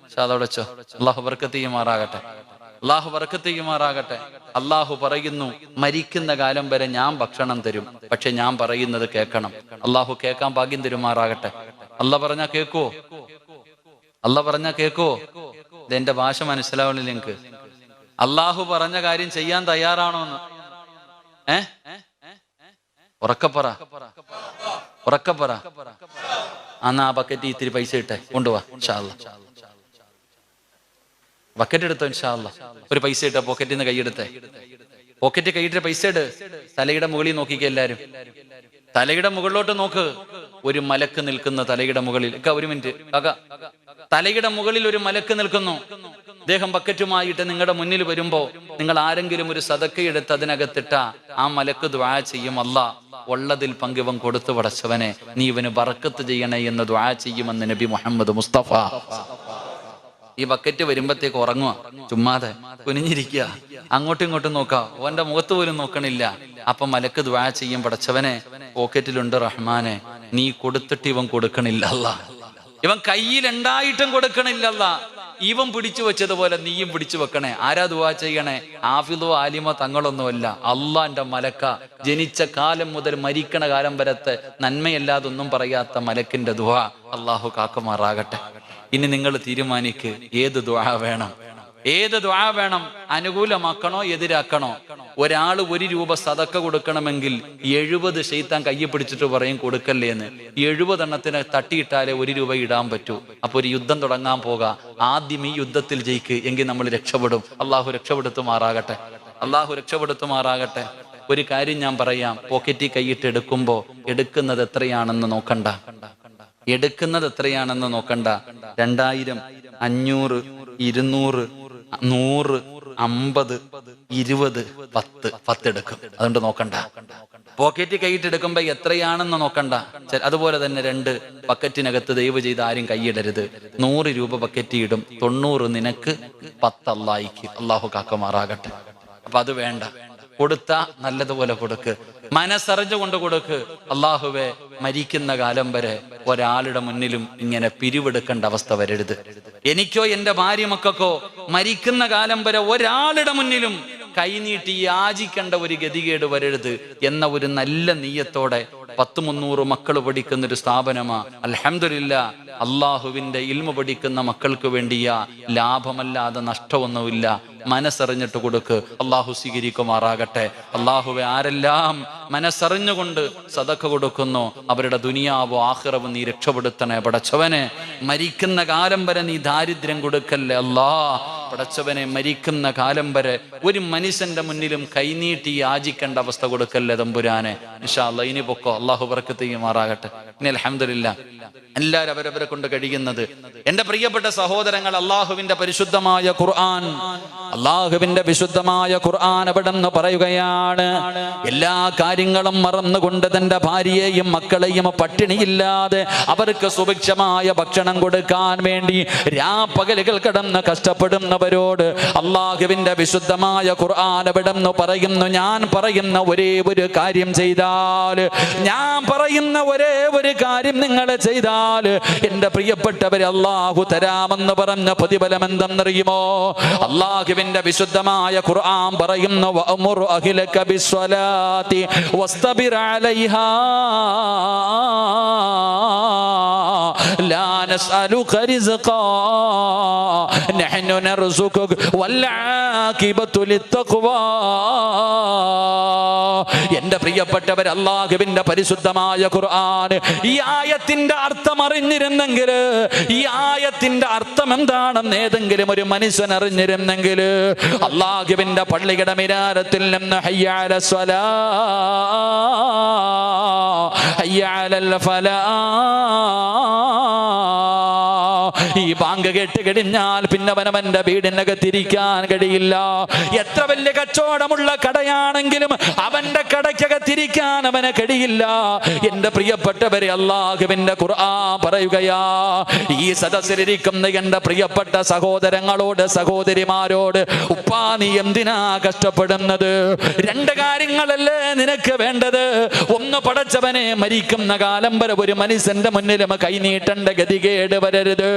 പക്ഷെ അതവിടെ വെച്ചോ. അള്ളാഹു ബർക്കത്ത് ചെയ്യുമാറാകട്ടെ. അള്ളാഹു പറയുന്നു, മരിക്കുന്ന കാലം വരെ ഞാൻ ഭക്ഷണം തരും, പക്ഷെ ഞാൻ പറയുന്നത് കേൾക്കണം. അള്ളാഹു കേൾക്കാൻ ഭാഗ്യം തരുമാറാകട്ടെ. അള്ളാഹ് പറഞ്ഞാ കേൾക്കുവോ? അള്ളാഹ് പറഞ്ഞ കേക്കോ? ഇതെന്റെ ഭാഷ മനസ്സിലാവണില്ല എനിക്ക്. അള്ളാഹു പറഞ്ഞ കാര്യം ചെയ്യാൻ തയ്യാറാണോന്ന്? ഉറക്കപ്പറ, ഉറക്കപ്പറ. അന്നാ ആ ബക്കറ്റ് ഇത്തിരി പൈസ ഇട്ടെ, കൊണ്ടുപോവാ ഇൻഷാ അല്ലാഹ്. ബക്കറ്റ് എടുത്തോ ഇൻഷാ അല്ലാഹ്. ഒരു പൈസ ഇട്ട പോക്കറ്റിൽ നിന്ന് കൈയെടുത്തേ. പോക്കറ്റ് കൈയിട്ട് പൈസ ഇട്. തലയുടെ മുകളിൽ നോക്കിക്കേ എല്ലാരും. തലയുടെ മുകളിലോട്ട് നോക്ക്. ഒരു മലക്ക് നിൽക്കുന്ന തലയുടെ മുകളിൽ. ഒരു മിനിറ്റ് കാക്ക, തലയുടെ മുകളിൽ ഒരു മലക്ക് നിൽക്കുന്നു. അദ്ദേഹം ബക്കറ്റുമായിട്ട് നിങ്ങളുടെ മുന്നിൽ വരുമ്പോ നിങ്ങൾ ആരെങ്കിലും ഒരു സദക്കയെടുത്ത് അതിനകത്തിട്ട ആ മലക്ക് ദുആ ചെയ്യും, അല്ലാഹ് ഉള്ളതിൽ പങ്കിവൻ കൊടുത്തു പടച്ചവനെ നീ ഇവന് ബറക്കത്ത് ചെയ്യണേ എന്ന് ദുആ ചെയ്യുമെന്ന് നബി മുഹമ്മദ് മുസ്തഫ. ഈ ബക്കറ്റ് വരുമ്പത്തേക്ക് ഉറങ്ങുക, ചുമ്മാതെ കുനിഞ്ഞിരിക്കുക, അങ്ങോട്ടും ഇങ്ങോട്ടും നോക്കുക, ഓന്റെ മുഖത്ത് പോലും നോക്കണില്ല. അപ്പൊ മലക്ക് ദുആ ചെയ്യും, പടച്ചവനെ പോക്കറ്റിലുണ്ട് റഹ്മാനെ, നീ കൊടുത്തിട്ട് ഇവൻ കൊടുക്കണില്ല അല്ലാഹ്, ഇവൻ കയ്യിലുണ്ടായിട്ടും കൊടുക്കണില്ലല്ല, ഇവൻ പിടിച്ചു വെച്ചതുപോലെ നീയും പിടിച്ചു വെക്കണേ. ആരാ ദുആ ചെയ്യണേ? ആഫിദോ ആലിമോ തങ്ങളൊന്നുമല്ല, അള്ളാന്റെ മലക്ക. ജനിച്ച കാലം മുതൽ മരിക്കണ കാലം വരത്തെ നന്മയല്ലാതൊന്നും പറയാത്ത മലക്കിന്റെ ദുആ. അള്ളാഹു കാക്കുമാറാകട്ടെ. ഇനി നിങ്ങൾ തീരുമാനിക്ക് ഏത് ദുആ വേണം, ഏത് ദുആ വേണം? അനുകൂലമാക്കണോ എതിരാക്കണോ? ഒരാൾ 1 രൂപ സദക്ക കൊടുക്കണമെങ്കിൽ 70 ശൈത്താൻ കയ്യെ പിടിച്ചിട്ട് പറയും കൊടുക്കല്ലേ എന്ന്. 70 എണ്ണത്തിന് തട്ടിയിട്ടാലേ 1 രൂപ ഇടാൻ പറ്റൂ. അപ്പൊ ഒരു യുദ്ധം തുടങ്ങാൻ പോകാം. ആദ്യം ഈ യുദ്ധത്തിൽ ജയിക്ക്, എങ്കിൽ നമ്മൾ രക്ഷപ്പെടും. അള്ളാഹു രക്ഷപ്പെടുത്തുമാറാകട്ടെ, അള്ളാഹു രക്ഷപ്പെടുത്തുമാറാകട്ടെ. ഒരു കാര്യം ഞാൻ പറയാം, പോക്കറ്റിൽ കൈയിട്ട് എടുക്കുമ്പോ എടുക്കുന്നത് എത്രയാണെന്ന് നോക്കണ്ട, എടുക്കുന്നത് എത്രയാണെന്ന് നോക്കണ്ട. 2000, 500, 200, 100, 50, 20, 10 എടുക്കും. അതുകൊണ്ട് നോക്കണ്ട. പോക്കറ്റ് കൈയിട്ട് എടുക്കുമ്പോ എത്രയാണെന്ന് നോക്കണ്ട. അതുപോലെ തന്നെ 2 ബക്കറ്റിനകത്ത് ദയവ് ചെയ്ത് ആരും കൈയിടരുത്. 100 രൂപ ബക്കറ്റ് ഇടും, 90 നിനക്ക്, 10 അല്ലാഹിക്ക്. അള്ളാഹു കാക്കമാറാകട്ടെ. അപ്പൊ അത് വേണ്ട. കൊടുത്ത നല്ലതുപോലെ കൊടുക്ക്, മനസ്സറിഞ്ഞുകൊണ്ട് കൊടുക്ക്. അള്ളാഹുവെ, മരിക്കുന്ന കാലം വരെ ഒരാളുടെ മുന്നിലും ഇങ്ങനെ പിരിവെടുക്കേണ്ട അവസ്ഥ വരരുത്. എനിക്കോ എന്റെ ഭാര്യ മക്കൾക്കോ മരിക്കുന്ന കാലം വരെ ഒരാളുടെ മുന്നിലും കൈനീട്ടി യാചിക്കേണ്ട ഒരു ഗതികേട് വരരുത് എന്ന ഒരു നല്ല നീയത്തോടെ 100-300 മക്കൾ പഠിക്കുന്ന ഒരു സ്ഥാപനമാ. അൽഹംദുലില്ലാ, അള്ളാഹുവിന്റെ ഇൽമ പഠിക്കുന്ന മക്കൾക്ക് വേണ്ടിയാ. ലാഭമല്ലാതെ നഷ്ടമൊന്നുമില്ല. മനസ്സറിഞ്ഞിട്ട് കൊടുക്ക്, അള്ളാഹു സ്വീകരിക്കുമാറാകട്ടെ. അള്ളാഹുവെ, ആരെല്ലാം മനസ്സറിഞ്ഞുകൊണ്ട് സദഖ കൊടുക്കുന്നു അവരുടെ ദുനിയാവോ ആഖിറവോ നീ രക്ഷപ്പെടുത്തണേ പടച്ചവനെ. മരിക്കുന്ന കാലം വരെ നീ ദാരിദ്ര്യം കൊടുക്കല്ലേ അല്ലാ. പടച്ചവനെ, മരിക്കുന്ന കാലം വരെ ഒരു മനുഷ്യന്റെ മുന്നിലും കൈനീട്ടി യാചിക്കേണ്ട അവസ്ഥ കൊടുക്കല്ലേ തമ്പുരാനെ. ഇൻഷാ അല്ലാഹ് ഇനി പൊക്കോ, അള്ളാഹു ബറക്കത്ത് ചെയ്യുമാറാകട്ടെ. ഇനി അൽഹംദുലില്ലാ എല്ലാവരും അവരവരെ കൊണ്ട് കഴിയുന്നത്. എന്റെ പ്രിയപ്പെട്ട സഹോദരങ്ങൾ, അള്ളാഹുവിന്റെ പരിശുദ്ധമായ ഖുർആൻ, അള്ളാഹുവിന്റെ വിശുദ്ധമായ ഖുർആൻ അവിടെന്ന് പറയുകയാണ്, എല്ലാ കാര്യങ്ങളും മറന്നുകൊണ്ട് തന്റെ ഭാര്യയെയും മക്കളെയും പട്ടിണിയില്ലാതെ അവർക്ക് സുഭിക്ഷമായ ഭക്ഷണം കൊടുക്കാൻ വേണ്ടി രാപ്പകലുകൾ കിടന്ന് കഷ്ടപ്പെടുന്നവരോട് അള്ളാഹുവിന്റെ വിശുദ്ധമായ ഖുർആൻ അവിടെന്ന് പറയുന്നു, ഞാൻ പറയുന്ന ഒരേ ഒരു കാര്യം ചെയ്താൽ, ഞാൻ പറയുന്ന ഒരേ ഒരു കാര്യം നിങ്ങൾ ചെയ്താൽ എന്റെ പ്രിയപ്പെട്ടവരെ അള്ളാഹു തരാമെന്ന് പറഞ്ഞ പ്രതിഫലം എന്തെന്നറിയുമോ? അള്ളാഹുവിന്റെ വിശുദ്ധമായ ഖുർആൻ പറയുന്നു, വഅമുർ അഹ്ലക ബിസ്സലാത്തി വസ്തബിർ അലൈഹാ ലാ നസ്അലുക റിസ്ഖാ നഹ്നു നർസുകുക വൽ ആഖിബതു ലിത്തഖ്വാ. എന്റെ പ്രിയപ്പെട്ടവർ, അള്ളാഹുവിന്റെ പരിശുദ്ധമായ ഖുർആൻ ഈ ആയത്തിന്റെ അർത്ഥം അറിഞ്ഞിരുന്നെങ്കിൽ, ഈ ആയത്തിന്റെ അർത്ഥം എന്താണെന്ന് ഏതെങ്കിലും ഒരു മനുഷ്യൻ അറിഞ്ഞിരുന്നെങ്കിൽ, അള്ളാഹുവിന്റെ പള്ളിയുടെ മിനാരത്തിൽ നിന്ന് ഹയ്യ അലൽ സ്വലാ ഹയ്യ അലൽ ഫലാ, ഈ ബാങ്ക് കേട്ട് കഴിഞ്ഞാൽ പിന്നെ അവനവന്റെ വീടിനകത്തിരിക്കാൻ കഴിയില്ല. എത്ര വലിയ കച്ചവടമുള്ള കടയാണെങ്കിലും അവന്റെ കടയ്ക്കകത്തിരിക്കാൻ അവന് കഴിയില്ല. എന്റെ പ്രിയപ്പെട്ടവരെ, അള്ളാഹുവിന്റെ ഖുർആൻ പറയുകയാ, ഈ സദസ്സിലിരിക്കുന്ന എന്റെ പ്രിയപ്പെട്ട സഹോദരങ്ങളോട് സഹോദരിമാരോട്, ഉപ്പാ നീ എന്തിനാ കഷ്ടപ്പെടുന്നത്? 2 കാര്യങ്ങളല്ലേ നിനക്ക് വേണ്ടത്. ഒന്ന്, പടച്ചവനെ, മരിക്കുന്ന കാലം വരെ ഒരു മനുഷ്യന്റെ മുന്നിലും കൈനീട്ടേണ്ട ഗതികേട് വരരുത്.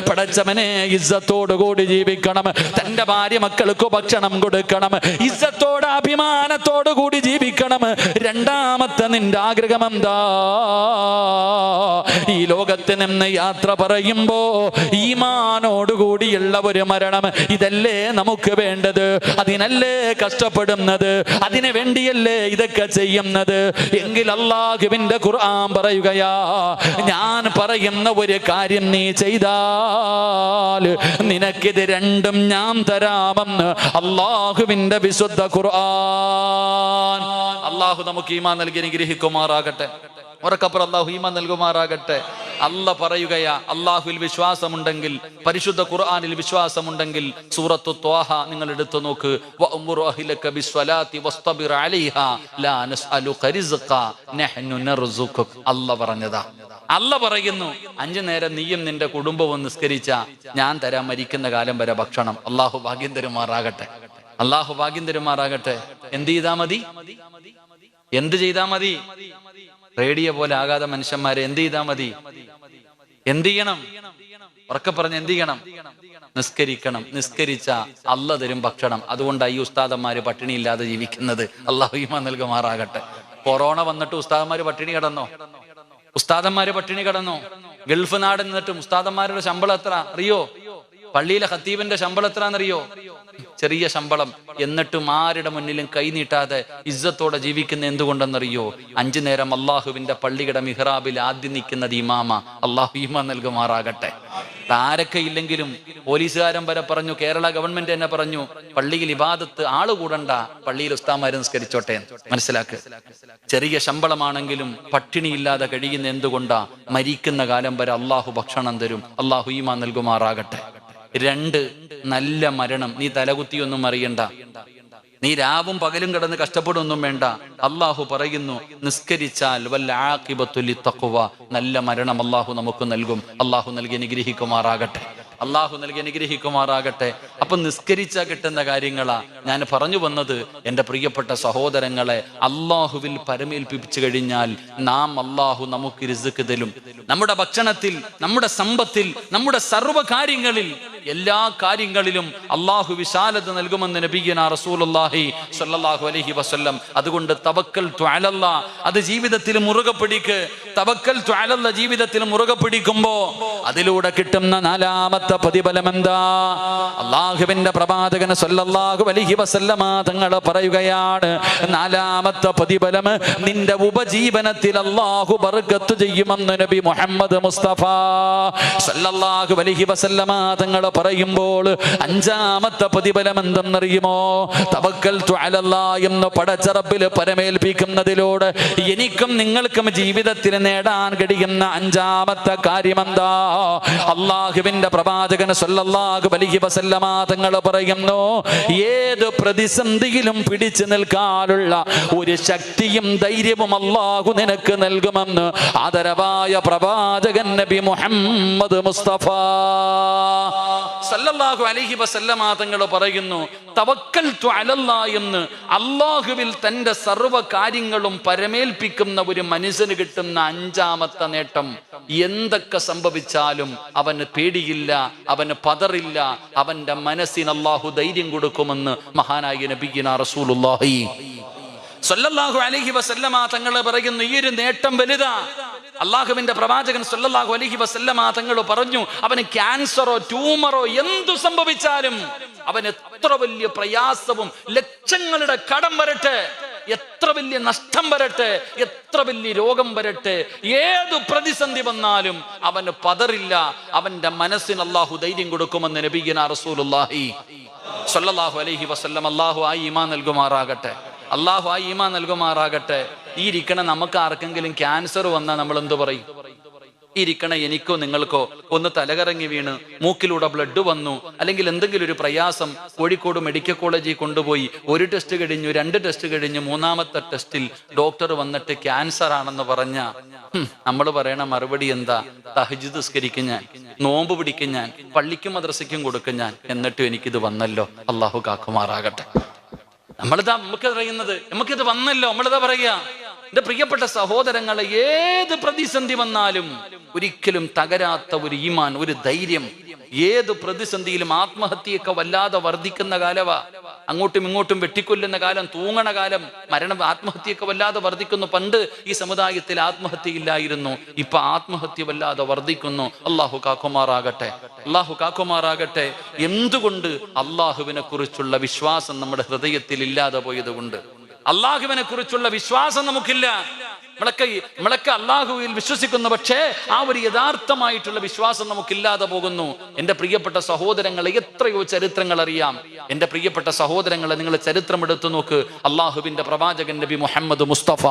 പടച്ചവനെ ഇസ്സത്തോടു കൂടി ജീവിക്കണം, തന്റെ ഭാര്യ മക്കൾക്ക് ഭക്ഷണം കൊടുക്കണം, ഇസ്സത്തോട് അഭിമാനത്തോടു കൂടി ജീവിക്കണം. രണ്ടാമത്തെ നിന്റെ ആഗ്രഹം എന്താ? ഈ ലോകത്ത് നിന്ന് യാത്ര പറയുമ്പോ ഈമാനോടുകൂടിയുള്ള ഒരു മരണം. ഇതല്ലേ നമുക്ക് വേണ്ടത്? അതിനല്ലേ കഷ്ടപ്പെടുന്നത്? അതിനു വേണ്ടിയല്ലേ ഇതൊക്കെ ചെയ്യുന്നത്? എങ്കിൽ അല്ലാഹുവിന്റെ ഖുർആൻ പറയുകയാ, ഞാൻ പറയുന്ന ഒരു കാര്യം നീ ചെയ്താൽ നിനക്കിത് രണ്ടും ഞാൻ തരാമെന്ന് അല്ലാഹുവിന്റെ വിശുദ്ധ ഖുർആൻ. അല്ലാഹു നമുക്ക് ഈമാൻ നൽകി അനുഗ്രഹിക്കുമാറാകട്ടെ. ഉറക്കപ്പുറം അല്ലാഹു ഈമാൻ നൽകുമാറാകട്ടെ. അല്ല പറയുകയാ, അല്ലാഹുവിൽ വിശ്വാസമുണ്ടെങ്കിൽ, പരിശുദ്ധ ഖുർആനിൽ വിശ്വാസമുണ്ടെങ്കിൽ സൂറത്തു ത്വാഹ നിങ്ങൾ എടുത്തു നോക്ക്. വഅ്മുറു അഹ്ലക ബിസ്സലാത്തി വസ്തബിർ അലൈഹാ ലാ നസ്അലുക റിസ്ഖ നഹ്നു നർസുഖുക. അല്ല പറഞ്ഞതാ. അല്ല പറയുന്നു, 5 നേരം നീയും നിന്റെ കുടുംബവും നിസ്കരിച്ച ഞാൻ തരാൻ മരിക്കുന്ന കാലം വരെ ഭക്ഷണം. അല്ലാഹു ഭാഗ്യം തരുമാറാകട്ടെ. അല്ലാഹു ഭാഗ്യം തരുമാറാകട്ടെ. എന്ത് ചെയ്താ മതി? എന്ത് ചെയ്താ മതി? റേഡിയോ പോലെ ആകാതെ മനുഷ്യന്മാരെ എന്ത് ചെയ്താ മതി? എന്ത് ചെയ്യണം? ഉറക്കെ പറഞ്ഞ് എന്ത് ചെയ്യണം? നിസ്കരിക്കണം. നിസ്കരിച്ച അല്ല തരും ഭക്ഷണം. അതുകൊണ്ടാണ് ഈ ഉസ്താദന്മാര് പട്ടിണിയില്ലാതെ ജീവിക്കുന്നത്. അല്ലാഹു ഈമാൻ നൽകുമാറാകട്ടെ. കൊറോണ വന്നിട്ട് ഉസ്താദന്മാര് പട്ടിണി കിടന്നോ? ഉസ്താദന്മാര് പട്ടിണി കിടന്നോ? ഗൾഫ് നാട് നിന്നിട്ടും ഉസ്താദന്മാരുടെ ശമ്പളം എത്ര അറിയോ? പള്ളിയിലെ ഖത്തീബിന്റെ ശമ്പളം എത്രയെന്നറിയോ? ചെറിയ ശമ്പളം. എന്നിട്ടും ആരുടെ മുന്നിലും കൈനീട്ടാതെ ഇസ്സത്തോടെ ജീവിക്കുന്ന എന്തുകൊണ്ടെന്നറിയോ? 5 നേരം അള്ളാഹുവിന്റെ പള്ളിയുടെ മിഹ്റാബിൽ ആദ്യം നിൽക്കുന്നത് ഇമാമ. അള്ളാഹു ഈമാൻ നൽകുമാറാകട്ടെ. ആരൊക്കെ ഇല്ലെങ്കിലും പോലീസുകാരൻ വരെ പറഞ്ഞു, കേരള ഗവൺമെന്റ് തന്നെ പറഞ്ഞു, പള്ളിയിൽ ഇബാദത്ത് ആള് കൂടണ്ട, പള്ളിയിൽ ഉസ്താദന്മാര് നിസ്കരിച്ചോട്ടെ. മനസ്സിലാക്ക്. ചെറിയ ശമ്പളമാണെങ്കിലും പട്ടിണിയില്ലാതെ കഴിയുന്ന എന്തുകൊണ്ടാ? മരിക്കുന്ന കാലം വരെ അള്ളാഹു ഭക്ഷണം തരും. അള്ളാഹു ഈമാൻ നൽകുമാറാകട്ടെ. 2, നല്ല മരണം. നീ തലകുത്തിയൊന്നും അറിയണ്ട, നീ രാവും പകലും കിടന്ന് കഷ്ടപ്പെടുമൊന്നും വേണ്ട. അള്ളാഹു പറയുന്നു, നിസ്കരിച്ചാൽ വല്ല ആഖിബത്തു ലിത്തഖ്വ, നല്ല മരണം അള്ളാഹു നമുക്ക് നൽകും. അള്ളാഹു നൽകി അനുഗ്രഹിക്കുമാറാകട്ടെ. അള്ളാഹു നൽകി അനുഗ്രഹിക്കുമാറാകട്ടെ. അപ്പൊ നിസ്കരിച്ച കിട്ടുന്ന കാര്യങ്ങളാ ഞാൻ പറഞ്ഞു വന്നത്. എൻ്റെ പ്രിയപ്പെട്ട സഹോദരങ്ങളെ, അള്ളാഹുവിൽ പരമേൽപ്പിച്ചു കഴിഞ്ഞാൽ നാം അള്ളാഹു നമുക്ക് റിസ്ക് തരും. നമ്മുടെ ഭക്ഷണത്തിൽ, നമ്മുടെ സമ്പത്തിൽ, നമ്മുടെ സർവ്വ കാര്യങ്ങളിൽ, എല്ലാ കാര്യങ്ങളിലും അള്ളാഹു വിശാലത നൽകുമെന്ന് നബിയനാ റസൂലുള്ളാഹി സ്വല്ലല്ലാഹു അലൈഹി വസല്ലം. അതുകൊണ്ട് തവക്കൽതു അലല്ലാഹ്, അത് ജീവിതത്തിൽ മുറുകെ പിടിക്ക്. തവക്കൽതു അലല്ലാഹ് ജീവിതത്തിൽ മുറുകെ പിടിക്കുമ്പോ അതിലൂടെ കിട്ടുന്ന 4ാമത്തെ പ്രതിഫലം എന്താ? അള്ളാഹുവിന്റെ പ്രവാചകൻ സ്വല്ലല്ലാഹു അലൈഹി വസല്ലമ തങ്ങൾ പറയുകയാണ്, 4ാമത്തെ പ്രതിഫലം നിന്റെ ഉപജീവനത്തിൽ അള്ളാഹു ബർക്കത്ത് ചെയ്യുമെന്ന് നബി മുഹമ്മദ് മുസ്തഫ സ്വല്ലല്ലാഹു അലൈഹി വസല്ലമ തങ്ങൾ പറയുമ്പോൾ 5ാമത്തെ പ്രതിഫലം എന്തെന്നറിയുമോ? തവക്കൽതു അലല്ലാഹ് എന്ന് പടച്ച റബ്ബിൽ പരമേൽപ്പിക്കുന്നതിലൂടെ എനിക്കും നിങ്ങൾക്കും ജീവിതത്തിൽ നേടാൻ കഴിയുന്ന 5ാമത്തെ കാര്യം എന്താ? അള്ളാഹുവിന്റെ പ്രവാചകൻ സ്വല്ലല്ലാഹു അലൈഹി വസല്ലമ തങ്ങൾ പറയുന്നു, ഏത് പ്രതിസന്ധിയിലും പിടിച്ചു നിൽക്കാനുള്ള ഒരു ശക്തിയും ധൈര്യവും അള്ളാഹു നിനക്ക് നൽകുമെന്ന് ആദരവായ പ്രവാചകൻ നബി മുഹമ്മദ് മുസ്തഫ സല്ലല്ലാഹു അലൈഹി വസല്ലമ തങ്ങൾ പറയുന്നു, തവക്കൽതു അലല്ലാഹ് എന്ന് അള്ളാഹുവിൽ തന്റെ സർവ്വ കാര്യങ്ങളും പരമേൽപ്പിക്കുന്ന ഒരു മനുഷ്യന് കിട്ടുന്ന 5ാമത്തെ നേട്ടം, എന്തൊക്കെ സംഭവിച്ചാലും അവന് പേടിയില്ല, അവന് പതറില്ല, അവന്റെ മനസ്സിന് അള്ളാഹു ധൈര്യം കൊടുക്കുമെന്ന് മഹാനായ നബിയിനാ റസൂലുള്ളാഹി സ്വല്ലല്ലാഹു അലൈഹി വസല്ലമ തങ്ങൾ പറയുന്നു. ഈ ഒരു നേട്ടം വലുതാ. അള്ളാഹുവിന്റെ പ്രവാചകൻ സ്വല്ലല്ലാഹു അലൈഹി വസല്ലമ തങ്ങൾ പറഞ്ഞു, അവന് ക്യാൻസറോ ട്യൂമറോ എന്തു സംഭവിച്ചാലും, അവൻ എത്ര വലിയ പ്രയാസവും ലക്ഷങ്ങളുടെ കടം വരട്ടെ, എത്ര വലിയ നഷ്ടം വരട്ടെ, എത്ര വലിയ രോഗം വരട്ടെ, ഏതു പ്രതിസന്ധി വന്നാലും അവന് പതറില്ല, അവന്റെ മനസ്സിന് അള്ളാഹു ധൈര്യം കൊടുക്കുമെന്ന് നബിയിനാ റസൂലുള്ളാഹി സ്വല്ലല്ലാഹു അലൈഹി വസല്ലം. അള്ളാഹു ആ ഈമാൻ നൽകുമാറാകട്ടെ. അള്ളാഹു ആ ഈമാൻ നൽകുമാറാകട്ടെ. ഈ ഇരിക്കണ നമുക്ക് ആർക്കെങ്കിലും ക്യാൻസർ വന്നാൽ നമ്മൾ എന്തു പറയും? ഇരിക്കണ എനിക്കോ നിങ്ങൾക്കോ ഒന്ന് തലകറങ്ങി വീണ് മൂക്കിലൂടെ ബ്ലഡ് വന്നു, അല്ലെങ്കിൽ എന്തെങ്കിലും ഒരു പ്രയാസം, കോഴിക്കോട് മെഡിക്കൽ കോളേജിൽ കൊണ്ടുപോയി 1 ടെസ്റ്റ് കഴിഞ്ഞു, 2 ടെസ്റ്റ് കഴിഞ്ഞു, 3ാമത്തെ ടെസ്റ്റിൽ ഡോക്ടർ വന്നിട്ട് ക്യാൻസർ ആണെന്ന് പറഞ്ഞ നമ്മൾ പറയണ മറുപടി എന്താ? തഹജ്ജുദ് നിസ്കരിക്കും ഞാൻ, നോമ്പ് പിടിക്കും ഞാൻ, പള്ളിക്കും മദ്രസയ്ക്കും കൊടുക്കും ഞാൻ, എന്നിട്ടും എനിക്കിത് വന്നല്ലോ. അള്ളാഹു കാക്കുമാറാകട്ടെ. നമുക്ക് അറിയുന്നത് നമുക്കിത് വന്നല്ലോ, നമ്മളിതാ പറയുക. എന്റെ പ്രിയപ്പെട്ട സഹോദരങ്ങളെ, ഏത് പ്രതിസന്ധി വന്നാലും ഒരിക്കലും തകരാത്ത ഒരു ഈമാൻ, ഒരു ധൈര്യം. ഏത് പ്രതിസന്ധിയിലും ആത്മഹത്യയൊക്കെ വല്ലാതെ വർദ്ധിക്കുന്ന കാലവാ. അങ്ങോട്ടും ഇങ്ങോട്ടും വെട്ടിക്കൊല്ലുന്ന കാലം, തൂങ്ങണ കാലം, ആത്മഹത്യയൊക്കെ വല്ലാതെ വർദ്ധിക്കുന്നു. പണ്ട് ഈ സമുദായത്തിൽ ആത്മഹത്യയില്ലായിരുന്നു, ഇപ്പൊ ആത്മഹത്യ വല്ലാതെ വർദ്ധിക്കുന്നു. അള്ളാഹു കാക്കുമാറാകട്ടെ, അള്ളാഹു കാക്കുമാറാകട്ടെ. എന്തുകൊണ്ട്? അള്ളാഹുവിനെ കുറിച്ചുള്ള വിശ്വാസം നമ്മുടെ ഹൃദയത്തിൽ ഇല്ലാതെ പോയത് കൊണ്ട്. അള്ളാഹുവിനെ കുറിച്ചുള്ള വിശ്വാസം നമുക്കില്ല. നമ്മളൊക്കെ അള്ളാഹുവിൽ വിശ്വസിക്കുന്നു, പക്ഷേ ആ ഒരു യഥാർത്ഥമായിട്ടുള്ള വിശ്വാസം നമുക്കില്ലാതെ പോകുന്നു. എൻ്റെ പ്രിയപ്പെട്ട സഹോദരങ്ങളെ, എത്രയോ ചരിത്രങ്ങൾ അറിയാം. എൻ്റെ പ്രിയപ്പെട്ട സഹോദരങ്ങളെ, നിങ്ങൾ ചരിത്രം എടുത്തു നോക്ക്. അള്ളാഹുവിന്റെ പ്രവാചകൻ നബി മുഹമ്മദ് മുസ്തഫ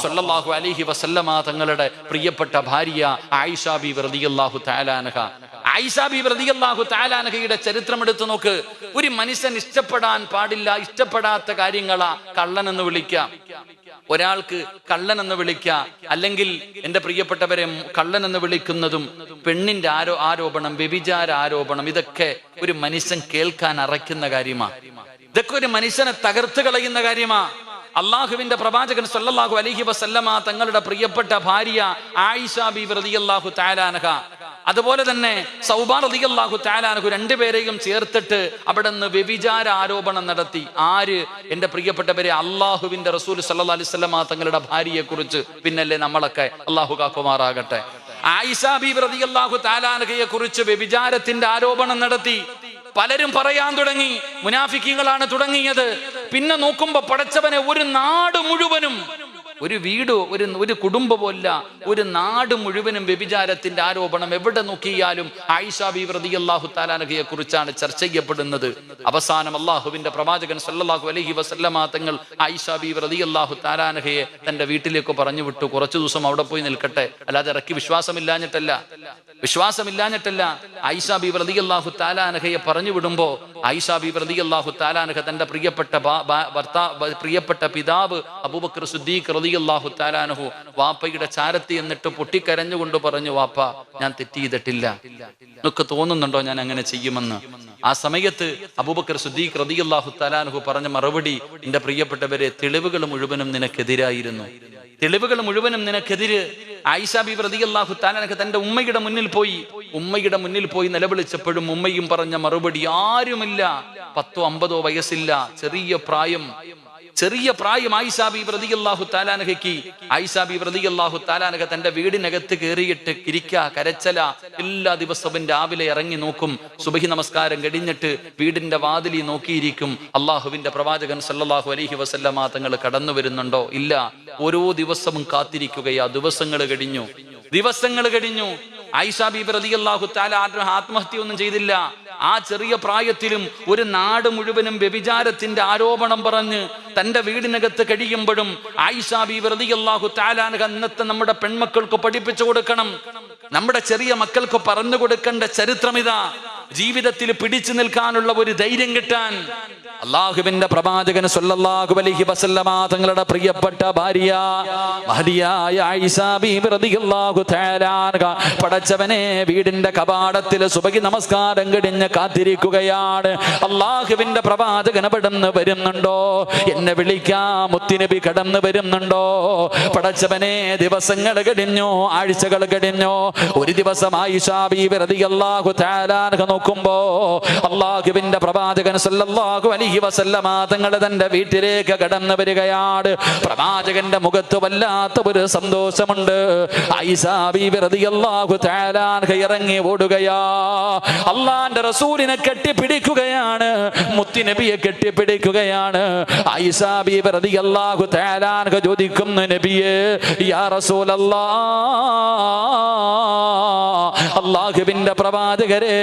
സ്വല്ലല്ലാഹു അലൈഹി വസല്ലമ തങ്ങളുടെ പ്രിയപ്പെട്ട ഭാര്യ ആയിഷ ബീവി റളിയല്ലാഹു തആല അൻഹ, ആയിഷ ബീവി റളിയല്ലാഹു തആല അൻഹയുടെ ചരിത്രം എടുത്തു നോക്ക്. ഒരു മനുഷ്യൻ ഇഷ്ടപ്പെടാൻ പാടില്ല, ഇഷ്ടപ്പെടാത്ത കാര്യങ്ങളാ കള്ളൻ എന്ന് വിളിക്കാം. ഒരാൾക്ക് കള്ളൻ എന്ന് വിളിക്കുക, അല്ലെങ്കിൽ എൻ്റെ പ്രിയപ്പെട്ടവരെ, കള്ളൻ എന്ന് വിളിക്കുന്നതും പെണ്ണിന്റെ ആരോപണം, വ്യഭിചാര ആരോപണം, ഇതൊക്കെ ഒരു മനുഷ്യൻ കേൾക്കാൻ അറയ്ക്കുന്ന കാര്യമാ. ഇതൊക്കെ ഒരു മനുഷ്യനെ തകർത്ത് കളയുന്ന കാര്യമാ. അള്ളാഹുവിന്റെ പ്രവാചകൻ സ്വല്ലല്ലാഹു അലൈഹി വസല്ലമ തങ്ങളുടെ പ്രിയപ്പെട്ട ഭാര്യ ആയിഷ ബീവി റളിയല്ലാഹു തആല അൻഹ, അതുപോലെ തന്നെ സൗബാൻ റളിയല്ലാഹു തആല അൻഹു, രണ്ടുപേരെയും ചേർത്തിട്ട് അവിടെ നിന്ന് വ്യഭിചാര ആരോപണം നടത്തി. ആര്? എൻ്റെ പ്രിയപ്പെട്ടവരെ, അള്ളാഹുവിന്റെ റസൂൽ സ്വല്ലല്ലാഹു അലൈഹി വസല്ലമ തങ്ങളുടെ ഭാര്യയെ കുറിച്ച്. പിന്നല്ലേ നമ്മളൊക്കെ. അള്ളാഹു കാക്കുമാറാകട്ടെ. ആയിഷ ബീവി റളിയല്ലാഹു തആല അൻഹയെ കുറിച്ച് വ്യഭിചാരത്തിന്റെ ആരോപണം നടത്തി. പലരും പറയാൻ തുടങ്ങി, മുനാഫിക്കീങ്ങളാണ് തുടങ്ങിയത്. പിന്നെ നോക്കുമ്പോ പടച്ചവനെ, ഒരു നാട് മുഴുവനും, ഒരു വീട്, ഒരു കുടുംബമല്ല, ഒരു നാട് മുഴുവനും വ്യഭിചാരത്തിന്റെ ആരോപണം. എവിടെ നോക്കിയാലും ആയിഷ ബീവി റളിയല്ലാഹു തആല അൻഹയെ കുറിച്ചാണ് ചർച്ച ചെയ്യപ്പെടുന്നത്. അവസാനം അള്ളാഹുവിന്റെ പ്രവാചകൻ സ്വല്ലല്ലാഹു അലൈഹി വസല്ലമ തങ്ങൾ ആയിഷ ബീവി റളിയല്ലാഹു തആല അൻഹയെ തന്റെ വീട്ടിലേക്ക് പറഞ്ഞു വിട്ടു. കുറച്ചു ദിവസം അവിടെ പോയി നിൽക്കട്ടെ, അല്ലാതെ ഇറക്കി വിശ്വാസമില്ലാഞ്ഞിട്ടല്ല. ആയിഷ ബീവി റളിയല്ലാഹു തആല അൻഹയെ പറഞ്ഞു വിടുമ്പോ ആയിഷ ബീവി റളിയല്ലാഹു തആല അൻഹ തന്റെ പ്രിയപ്പെട്ട പിതാവ് അബൂബക്കർ സിദ്ദീഖ് റളിയല്ലാഹു തആല അൻഹു വാപ്പയുടെ ചാരത്തി എന്നിട്ട് പൊട്ടിക്കരഞ്ഞുകൊണ്ട് പറഞ്ഞു, വാപ്പ, ഞാൻ തെറ്റ് ചെയ്തിട്ടില്ല. നിങ്ങൾക്ക് തോന്നുന്നുണ്ടോ ഞാൻ അങ്ങനെ ചെയ്യുമെന്ന്? ആ സമയത്ത് അബൂബക്കർ സിദ്ദീഖ് റളിയല്ലാഹു തആല അൻഹു പറഞ്ഞ മറുപടി, എൻ്റെ പ്രിയപ്പെട്ടവരെ, തെളിവുകൾ മുഴുവനും നിനക്കെതിരായിരുന്നു. തെളിവുകൾ മുഴുവനും നിനക്കെതിര്. ആയിഷ ബീവി റളിയല്ലാഹു തആല അൻഹ തന്റെ ഉമ്മയുടെ മുന്നിൽ പോയി നിലവിളിച്ചപ്പോഴും ഉമ്മയും പറഞ്ഞ മറുപടി, ആരുമില്ല, 10-50 വയസ്സില്ല, ചെറിയ പ്രായം ആയിഷ ബീവി റളിയല്ലാഹു തആല അൻഹയ്ക്ക്. ആയിഷ ബീവി റളിയല്ലാഹു തആല അൻഹ തന്റെ വീടിനകത്ത് കയറിയിട്ട് കരച്ചല. എല്ലാ ദിവസവും രാവിലെ ഇറങ്ങി നോക്കും. സുബഹി നമസ്കാരം കഴിഞ്ഞിട്ട് വീടിന്റെ വാതിലിൽ നോക്കിയിരിക്കും. അള്ളാഹുവിന്റെ പ്രവാചകൻ സല്ലല്ലാഹു അലൈഹി വസല്ലമ തങ്ങൾ കടന്നു വരുന്നുണ്ടോ? ഇല്ല. ഓരോ ദിവസവും കാത്തിരിക്കുകയാ. ദിവസങ്ങൾ കഴിഞ്ഞു. ആയിഷ ബീബി റളിയല്ലാഹു തആല ആത്മഹത്യ ഒന്നും ചെയ്തില്ല. ആ ചെറിയ പ്രായത്തിലും ഒരു നാട് മുഴുവനും വ്യഭിചാരത്തിന്റെ ആരോപണം പറഞ്ഞ് തന്റെ വീടിനകത്ത് കഴിയുമ്പോഴും ആയിഷ ബീബി റളിയല്ലാഹു തആല അൻഹ ഇന്നത്തെ നമ്മുടെ പെൺമക്കൾക്ക് പഠിപ്പിച്ചു കൊടുക്കണം, നമ്മുടെ ചെറിയ മക്കൾക്ക് പറഞ്ഞു കൊടുക്കേണ്ട ചരിത്രം ഇതാ. ജീവിതത്തിൽ പിടിച്ചു നിൽക്കാനുള്ള ഒരു ധൈര്യം കിട്ടാൻ അള്ളാഹുവിന്റെ പ്രവാചകൻ സ്വല്ലല്ലാഹു അലൈഹി വസല്ലമ തങ്ങളുടെ പ്രിയപ്പെട്ട ഭാര്യ മഹദിയായ ആയിഷ ബീബി റളിയല്ലാഹു തആല അൻഹ പടച്ചവനെ വീടിന്റെ കവാടത്തിൽ സുബഹി നമസ്കാരം കഴിഞ്ഞ് കാത്തിരിക്കുകയാണ്. അള്ളാഹുവിന്റെ പ്രവാചകൻ കടന്നു വരുന്നുണ്ടോ? എന്നെ വിളിക്കാൻ മുത്തുനബി കടന്നു വരുന്നുണ്ടോ? പടച്ചവനെ, ദിവസങ്ങൾ കഴിഞ്ഞു, ആഴ്ചകൾ കഴിഞ്ഞു. ഒരു ദിവസം ആയിഷ ബീബി റളിയല്ലാഹു തആല അൻഹ നോക്കുമ്പോ അള്ളാഹുവിന്റെ പ്രവാചകൻ സ്വല്ലല്ലാഹു അലൈഹി വസല്ലമ തങ്ങൾ തന്റെ വീട്ടിലേക്ക് കടന്നു വരികയാണ്. പ്രവാചകന്റെ മുഖത്ത് വല്ലാത്ത ഒരു സന്തോഷമുണ്ട്. ആയിഷ ബീബി റളിയല്ലാഹു തആല അൻഹ ഇറങ്ങി ഓടുകയാ. അള്ളാന്റെ റസൂലിനെ കെട്ടിപ്പിടിക്കുകയാണ്, മുത്തുനബിയെ കെട്ടിപ്പിടിക്കുകയാണ്. ആയിഷ ബീബി റളിയല്ലാഹു തആല അൻഹ ചോദിക്കുന്നു, നബിയേ, യാ റസൂലല്ലാഹ്, അള്ളാഹുവിന്റെ പ്രവാചകരെ,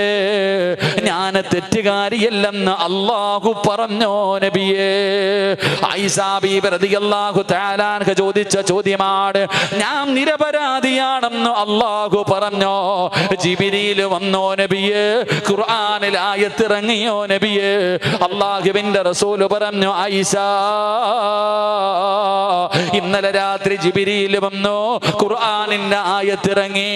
ഞാൻ തെറ്റുകാരിയല്ലെന്ന് അള്ളാഹു പറഞ്ഞോ നബിയേ? ആയിഷ ബീബി റളിയല്ലാഹു തആല അൻഹ ചോദിച്ച ചോദ്യമാണ്, ഞാൻ നിരപരാധിയാണെന്ന് അള്ളാഹു പറഞ്ഞോ? ജിബ്രീൽ വന്നോ നബിയേ? ഖുർആനിൽ ആയത്ത് ഇറങ്ങിയോ നബിയേ? അള്ളാഹുവിന്റെ റസൂൽ പറഞ്ഞു, ആയിഷ, ഇന്നലെ രാത്രി ജിബ്രീൽ വന്നു, ഖുർആനിന്റെ ആയത്ത് ഇറങ്ങി,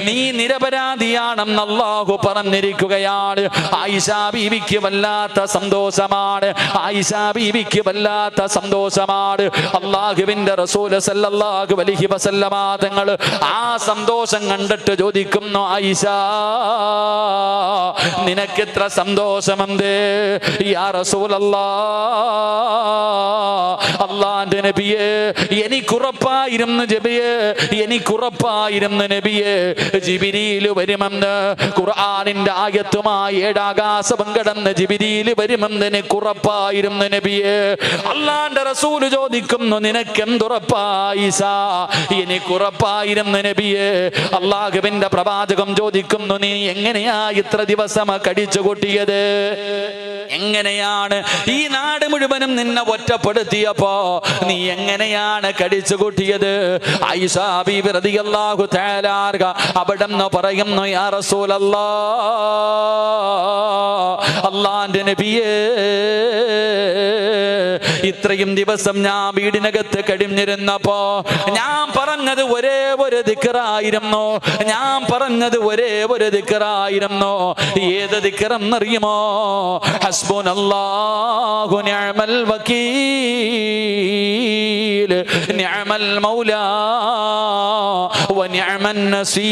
നീ നിരപരാധിയാണെന്ന് അള്ളാഹു പറഞ്ഞിരിക്കുകയാണ്. ആയിഷ ബീവിക്ക് വല്ലാത്ത സന്തോഷമാ. സന്തോഷമാണ്. ആയിഷ ബീവിക്ക് വല്ലാത്ത സന്തോഷമാണ്. അല്ലാഹുവിന്റെ റസൂൽ സല്ലല്ലാഹു അലൈഹി വസല്ലമ തങ്ങൾ ആ സന്തോഷം കണ്ടിട്ട് ചോദിക്കുന്നു, ആയിഷ നിനക്കെത്ര സന്തോഷമെന്ത്? യാ റസൂലല്ലാഹ്, അല്ലാഹുവിന്റെ നബിയേ, എനിക്കുറപ്പായിരുന്നു നബിയേ, എനിക്കുറപ്പായിരുന്നു നബിയേ, ജിബ്രീൽ വരുമെന്ന്. ഖുർആനിന്റെ ആയത്തുമായി ഏഴാകാശം കടന്ന് ജിബ്രീൽ വരുമെന്ന് എനിക്കുറപ്പായിരുന്നു നബിയേ. അല്ലാഹുവിന്റെ റസൂൽ ചോദിക്കുന്നു, നിനക്കെന്തുറപ്പായിഷ? എനിക്കുറപ്പായിരുന്നു നബിയേ. അല്ലാഹുവിന്റെ പ്രവാചകം ചോദിക്കുന്നു, നീ എങ്ങനെയാ ഇത്ര ദിവസം കടിച്ചു കൂട്ടിയത്? എങ്ങനെയാണ് ഈ നാട് മുഴുവനും നിന്നെ ഒറ്റപ്പെടുത്തിയപ്പോ നീ എങ്ങനെയാണ് കടിച്ചു കൂട്ടിയത്? ആയിഷ ബീവി റളിയല്ലാഹു തആല അൻഹ അവിടെന്ന് പറയുന്നു, യാ റസൂലല്ലാഹ്, അല്ലാഹുവിന്റെ നബിയേ, ഇത്രയും ദിവസം ഞാൻ വീടിനകത്ത് കഴിഞ്ഞിരുന്നപ്പോ ഞാൻ പറഞ്ഞത് ഒരേ ഒരു ദിക്റായിരുന്നു. ഞാൻ പറഞ്ഞത് ഒരേ ഒരു ദിക്റായിരുന്നു. ഏത് ദിക്റെന്നറിയുമോ? ഹസ്ബുനല്ലാഹു നിഅമൽ വകീൽ, നിഅമൽ മൗലാ വ നിഅമൻ നസീർ.